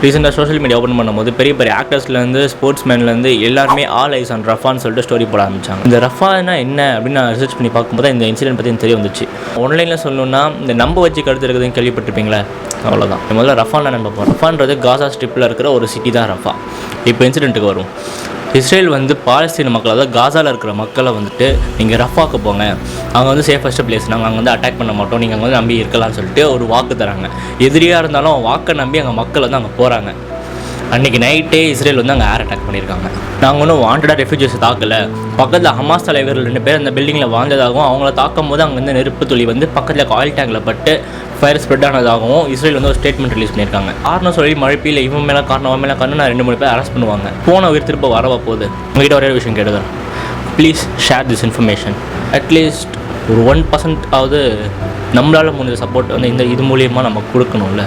ரீசெண்டாக social media open பண்ணும்போது பெரிய பெரிய ஆக்டர்ஸ்லேருந்து ஸ்போர்ட்ஸ்மேன்லேருந்து எல்லாருமே ஆல் ஐஸ் ஆன் ரஃபான்னு சொல்லிட்டு ஸ்டோரி போட ஆரம்பிச்சாங்க. இந்த ரஃபானா என்ன அப்படின்னு நான் ரிசர்ச் பண்ணி பார்க்கும்போது இந்த இன்சிடென்ட் பற்றி தெரிய வந்துச்சு. ஆன்லைனில் சொல்லணும்னா இந்த நம்ப வச்சு கருத்து இருக்குதுன்னு கேள்விப்பட்டிருப்பீங்களே, அவ்வளோதான். முதல்ல ரஃபான் என்ன பார்ப்போம். ரஃபான்றது காசா ஸ்ட்ரிப்பில் இருக்கிற ஒரு சிட்டி தான் ரஃபா. இப்போ இன்சிடென்ட்டுக்கு வரும். இஸ்ரேல் வந்து பாலஸ்தீன மக்கள், அதாவது காசாவில் இருக்கிற மக்களை வந்துட்டு நீங்கள் ரஃபாக்கு போங்க, அவங்க வந்து சேஃபஸ்ட்டு பிளேஸ், நாங்கள் அங்கே வந்து அட்டாக் பண்ண மாட்டோம், நீங்கள் அங்கே வந்து நம்பி இருக்கலாம்னு சொல்லிட்டு ஒரு வாக்கு தராங்க. எதிரியாக இருந்தாலும் வாக்கை நம்பி அங்கே மக்கள் வந்து அங்கே போகிறாங்க. அன்றைக்கி நைட்டே இஸ்ரேல் வந்து அங்கே ஏர் அட்டாக் பண்ணியிருக்காங்க. நாங்கள் ஒன்றும் வாண்டடாக ரெஃப்யூஜிஸை தாக்கலை. பக்கத்தில் ஹமாஸ் தலைவர்கள் 2 பேர் அந்த பில்டிங்கில் வாழ்ந்ததாகவும் அவங்கள தாக்கும் போது அங்கே வந்து நெருப்பு துளி வந்து பக்கத்தில் ஆயில் டேங்கில் பட்டு ஃபயர் ஸ்ப்ரெட் ஆனதாகவும் இஸ்ரேல் வந்து ஒரு ஸ்டேட்மெண்ட் ரிலீஸ் பண்ணியிருக்காங்க. காரணம் சொல்லி மழை பெய்யல, இவன் மேலே காரணம் அவன் மேலே காரணம், நான் 2-3 பேர் அரெஸ்ட் பண்ணுவாங்க. போன உயிர் திரும்ப வரவா போகுது. உங்கள்கிட்ட ஒரே விஷயம் கேட்டுதான், please share this information. At least ஒரு 1% ஆவது நம்மளால் முடிஞ்ச சப்போர்ட் வந்து இது மூலியமாக நம்ம கொடுக்கணும்ல.